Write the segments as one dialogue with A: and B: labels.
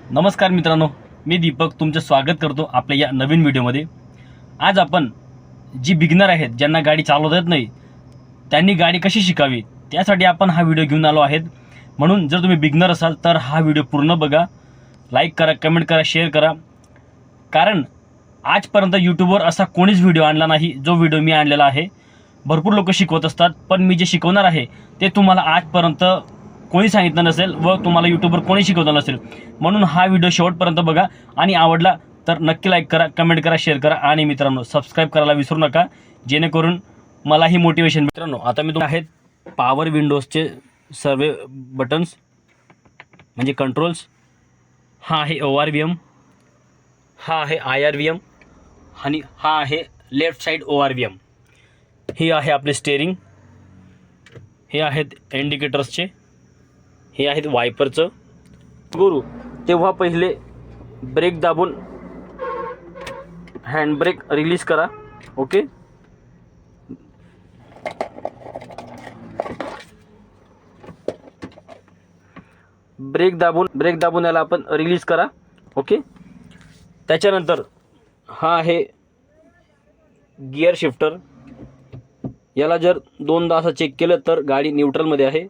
A: नमस्कार मित्रांनो, मी दीपक तुमचं स्वागत करतो आपल्या या नवीन व्हिडिओमध्ये। आज आपण जी बिगिनर आहेत, ज्यांना गाडी चालवता येत नाही, त्यांनी गाडी कशी शिकावी त्यासाठी आपण हा व्हिडिओ घेऊन आलो आहेत। म्हणून जर तुम्ही बिगिनर असाल तर हा व्हिडिओ पूर्ण बघा, लाईक करा, कमेंट करा, शेअर करा। कारण आजपर्यंत यूट्यूबवर असा कोणीच व्हिडिओ आणला नाही जो व्हिडिओ मी आणलेला आहे। भरपूर लोक शिकवत असतात, पण मी जे शिकवणार आहे ते तुम्हाला आजपर्यंत कोणी सांगितलं नसेल व तुम्हाला यूट्यूबवर कोणी शिकवलं नसेल। म्हणून हा व्हिडिओ शेवटपर्यंत बघा आणि आवडला तर नक्की लाईक करा, कमेंट करा, शेअर करा आणि मित्रांनो सबस्क्राईब करायला विसरू नका, जेणेकरून मलाही मोटिवेशन। मित्रांनो आता मी तुम्हाला आहेत पॉवर विंडोजचे सर्व बटन्स म्हणजे कंट्रोल्स। हा आहे ORVM, हा आहे IRVM आणि हा आहे लेफ्ट साईड ORVM। हे आहे आपले स्टेअरिंग, हे आहेत इंडिकेटर्सचे, हे आहेत वायपरचं। गुरु तेव्हा पहिले ब्रेक दाबून हँड ब्रेक रिलीज करा। ओके, ब्रेक दाबून याला आपण रिलीज करा। ओके, त्याच्यानंतर हा आहे गिअर शिफ्टर। याला जर दोनदा असं चेक केलं तर गाडी न्यूट्रलमध्ये आहे।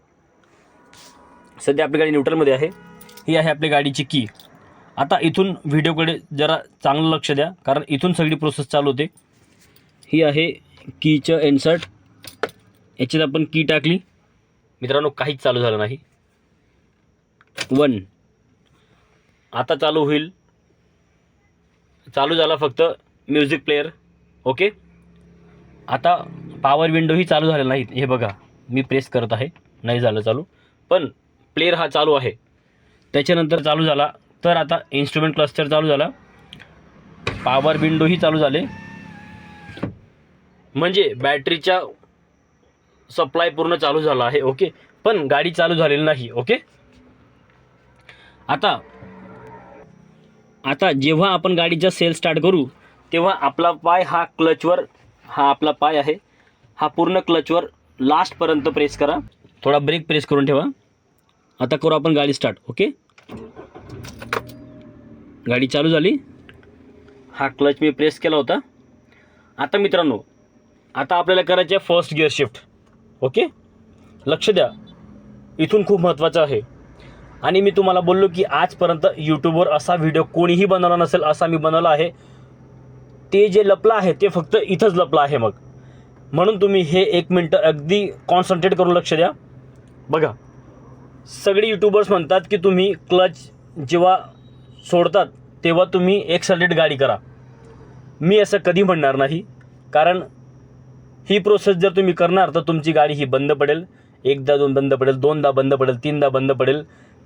A: सध्या आपली गाडी न्यूट्रलमध्ये आहे। ही आहे आपली गाडीची की। आता इथून व्हिडिओकडे जरा चांगलं लक्ष द्या, कारण इथून सगळी प्रोसेस चालू होते। ही आहे कीचं इन्सर्ट, याच्यात आपण की टाकली। मित्रांनो काहीच चालू झालं नाही। 1 आता चालू होईल, चालू झाला फक्त म्युझिक प्लेअर। ओके, आता पॉवर विंडोही चालू झालेला नाहीत। हे बघा मी प्रेस करत आहे, नाही झालं चालू, पण प्लेअर हा चालू आहे। त्याच्यानंतर चालू झाला तर आता इन्स्ट्रुमेंट क्लस्टर चालू झाला, पॉवर विंडोही चालू झाले, म्हणजे बॅटरीचा सप्लाय पूर्ण चालू झाला आहे। ओके, पण गाडी चालू झालेली नाही। ओके, आता जेव्हा आपण गाडीचा सेल स्टार्ट करू तेव्हा आपला पाय हा क्लचवर, हा आपला पाय आहे, हा पूर्ण क्लचवर लास्टपर्यंत प्रेस करा। थोडा ब्रेक प्रेस करून ठेवा। आता करू आपण गाडी स्टार्ट। ओके, गाडी चालू झाली, हा क्लच मी प्रेस केला होता। आता मित्रांनो आता आपल्याला करायचे आहे फर्स्ट गिअर शिफ्ट। ओके, लक्ष द्या, इथून खूप महत्त्वाचं आहे। आणि मी तुम्हाला बोललो की आजपर्यंत यूट्यूबवर असा व्हिडिओ कोणीही बनवला नसेल असा मी बनवला आहे। ते जे लपलं आहे ते फक्त इथंच लपलं आहे। मग म्हणून तुम्ही हे 1 मिनटं अगदी कॉन्सन्ट्रेट करून लक्ष द्या। बघा, सगळे यूट्यूबर्स म्हणतात की तुम्ही क्लच जेव्हा सोडतात तेव्हा तुम्ही एक्सेलरेट गाडी करा। मी असं कधी म्हणणार नाही, कारण ही प्रोसेस जर तुम्ही करणार तर तुमची गाडी ही बंद पडेल, एकदा दोन बंद पडेल, दोनदा बंद पडेल, तीनदा बंद पडेल।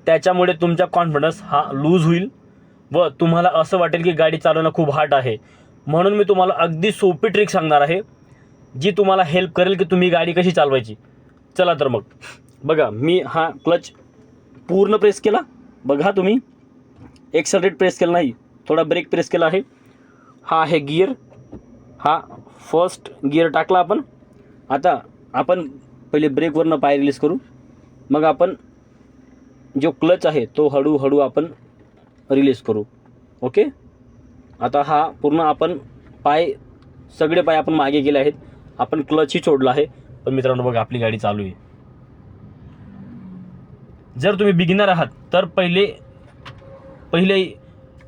A: त्याच्यामुळे तुमचा कॉन्फिडन्स हा लूज होईल व तुम्हाला असं वाटेल की गाडी चालवणं खूप हार्ड आहे। म्हणून मी तुम्हाला अगदी सोपी ट्रिक सांगणार आहे, जी तुम्हाला हेल्प करेल की तुम्ही गाडी कशी चालवायची। चला तर मग बघा, मी हा क्लच पूर्ण प्रेस केला, बघा तुम्ही एक्सेलरेट प्रेस केला नाही, थोडा ब्रेक प्रेस केला आहे। हा आहे गिअर, हा फर्स्ट गिअर टाकला आपण। आता आपण पहिले ब्रेकवरनं पाय रिलीज करू, मग आपण जो क्लच आहे तो हळूहळू आपण रिलीज करू। ओके, आता हा पूर्ण आपण पाय, सगळे पाय आपण मागे गेले आहेत, आपण क्लचही सोडला आहे। पण मित्रांनो बघा आपली गाडी चालू आहे। जर तुम्ही बिगिनर आहात तर पहिले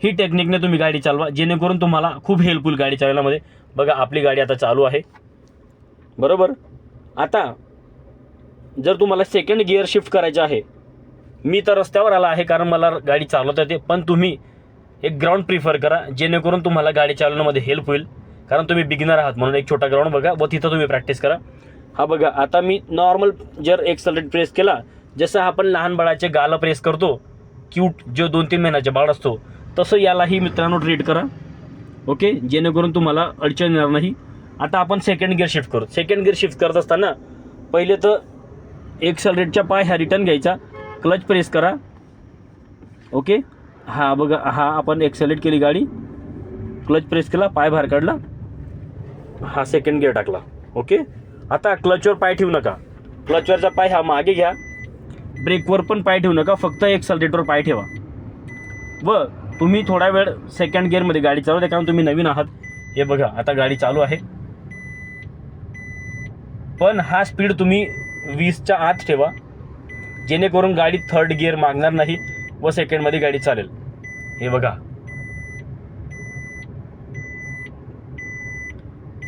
A: ही टेक्निकने तुम्ही गाडी चालवा, जेणेकरून तुम्हाला खूप हेल्प होईल गाडी चालवण्यामध्ये। बघा आपली गाडी आता चालू आहे, बरोबर। आता जर तुम्हाला सेकंड गिअर शिफ्ट करायचं आहे, मी तर रस्त्यावर आला आहे कारण मला गाडी चालवता येते, पण तुम्ही एक ग्राउंड प्रिफर करा, जेणेकरून तुम्हाला गाडी चालवण्यामध्ये हेल्प होईल। कारण तुम्ही बिगिनर आहात म्हणून एक छोटा ग्राउंड बघा व तिथं तुम्ही प्रॅक्टिस करा। हा बघा, आता मी नॉर्मल जर एक्सेलरेट प्रेस केला, जसं आपण लहान बाळाचे गालं प्रेस करतो, क्यूट जो 2-3 महिन्याचा बाळ असतो, तसं यालाही मित्रांनो ट्रीट करा। ओके, जेणेकरून तुम्हाला अडचण येणार नाही। आता आपण सेकंड गिअर शिफ्ट करू। सेकंड गिअर शिफ्ट करत असताना पहिले तर एक्सेलरेटच्या पाय हा रिटर्न घ्यायचा, क्लच प्रेस करा। ओके, हा बघा, हा आपण एक्सेलरेट केली गाडी, क्लच प्रेस केला, पाय बाहेर काढला, हा सेकंड गिअर टाकला। ओके, आता क्लचवर पाय ठेवू नका, क्लचवरचा पाय हा मागे घ्या, ब्रेकवर पण पाय ठेवू नका, फक्त एक्सेलरेटवर पाय ठेवा। व तुम्ही थोडा वेळ सेकंड गिअरमध्ये गाडी चालवते, कारण तुम्ही नवीन आहात. हे बघा आता गाडी चालू आहे, पण हा स्पीड तुम्ही 20च्या आत ठेवा, जेणेकरून गाडी थर्ड गिअर मागणार नाही व सेकंडमध्ये गाडी चालेल. हे बघा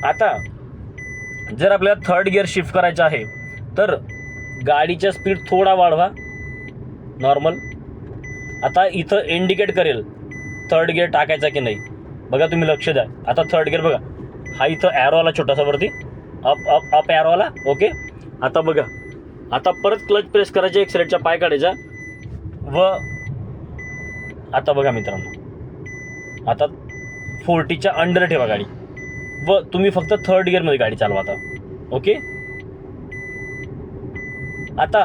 A: आता जर आपल्याला थर्ड गिअर शिफ्ट करायचं आहे तर गाडीचा स्पीड थोडा वाढवा नॉर्मल. आता इथं इंडिकेट करेल थर्ड गिअर टाकायचा की नाही. बघा तुम्ही लक्ष द्या. आता थर्ड गिअर बघा, हा इथं ॲरो आला छोटासा वरती, अप अप अप ॲरो आला. ओके, आता बघा, आता परत क्लच प्रेस करायचा, एक्सेलेटरचा पाय काढायचा व आता बघा मित्रांनो, आता 40च्या अंडर ठेवा गाडी व तुम्ही फक्त थर्ड गिअरमध्ये गाडी चालवा आता. ओके, आता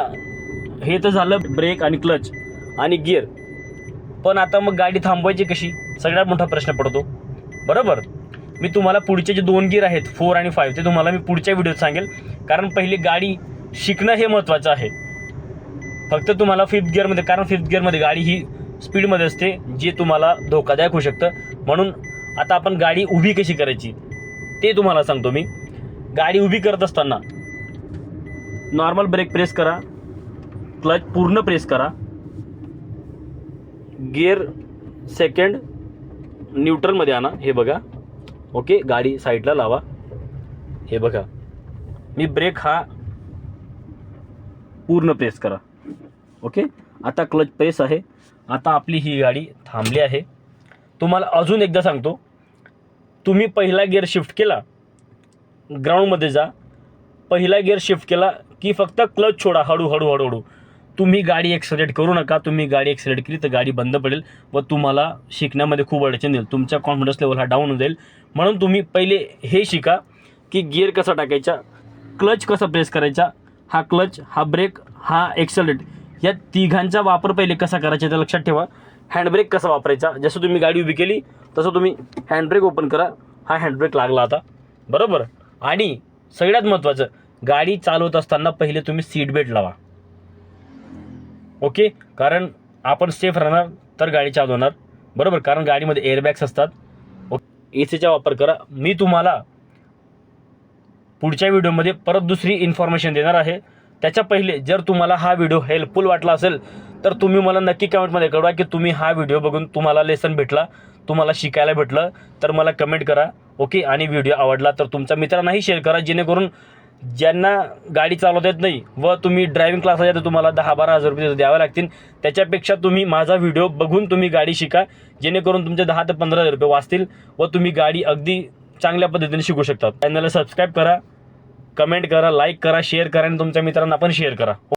A: हे तर झालं ब्रेक आणि क्लच आणि गिअर. पण आता मग गाडी थांबवायची कशी, सगळ्यात मोठा प्रश्न पडतो. बरोबर, मी तुम्हाला पुढचे जे 2 गिअर आहेत 4 आणि 5 ते तुम्हाला मी पुढच्या व्हिडिओत सांगेल, कारण पहिली गाडी शिकणं हे महत्त्वाचं आहे. फक्त तुम्हाला 5th गिअरमध्ये, कारण 5th गिअरमध्ये गाडी ही स्पीडमध्ये असते, जे तुम्हाला धोकादायक होऊ शकतं. म्हणून आता आपण गाडी उभी कशी करायची ते तुम्हाला सांगतो मी. गाडी उभी करत असताना नॉर्मल ब्रेक प्रेस करा, क्लच पूर्ण प्रेस करा, गिअर सेकंड न्यूट्रलमध्ये आणा. हे बघा, ओके, गाडी साईडला लावा. हे बघा, मी ब्रेक हा पूर्ण प्रेस करा. ओके, आता क्लच प्रेस आहे. आता आपली ही गाडी थांबली आहे. तुम्हाला अजून एकदा सांगतो, तुम्ही पहिला गिअर शिफ्ट केला, ग्राउंडमध्ये जा, पहिला गिअर शिफ्ट केला की फक्त क्लच सोडा, हळूहळू हळूहळू. तुम्ही गाडी एक्सेलरेट करू नका. तुम्ही गाडी एक्सेलरेट केली तर गाडी बंद पडेल व तुम्हाला शिकण्यामध्ये खूप अडचण येईल, तुमचा कॉन्फिडन्स लेवल हा डाऊन जाईल. म्हणून तुम्ही पहिले हे शिका की गिअर कसा टाकायचा, क्लच कसा प्रेस करायचा, हा क्लच, हा ब्रेक, हा एक्सेलरेट, या तिघांचा वापर पहिले कसा करायचा ते लक्षात ठेवा. हँडब्रेक कसा वापरायचा, जसं तुम्ही गाडी उभी केली तसं तुम्ही हँडब्रेक ओपन करा. हा हँडब्रेक लागला आता, बरोबर. आणि सगळ्यात महत्त्वाचं, गाडी चालवत असताना पहिले तुम्ही सीट बेल्ट लावा. ओके, कारण आपण सेफ राहणार तर गाडी चालवणार, बरोबर, कारण गाडीमध्ये एअरबॅग्स असतात. ओके, ACचा वापर करा. मी तुम्हाला पुढच्या व्हिडिओमध्ये परत दुसरी इन्फॉर्मेशन देणार आहे. त्याच्या पहिले जर तुम्हाला हा व्हिडिओ हेल्पफुल वाटला असेल तर तुम्ही मला नक्की कमेंटमध्ये कळवा की तुम्ही हा व्हिडिओ बघून तुम्हाला लेसन भेटला, तुम्हाला शिकायला भेटलं, तर मला कमेंट करा. ओके, आणि व्हिडिओ आवडला तर तुमच्या मित्रांनाही शेअर करा, जेणेकरून ज्यांना गाडी चालवता येत नाही व तुम्ही ड्रायव्हिंग क्लासला जाता तुम्हाला 10-12 हजार रुपये द्यावे लागतील, त्याच्यापेक्षा तुम्ही माझा व्हिडिओ बघून तुम्ही गाडी शिका, जेणेकरून तुमचे 10 ते 15 हजार रुपये वाचतील व तुम्ही गाडी अगदी चांगल्या पद्धतीने शिकू शकता. चॅनलला सबस्क्राईब करा, कमेंट करा, लाईक करा, शेअर करा आणि तुमच्या मित्रांना पण शेअर करा.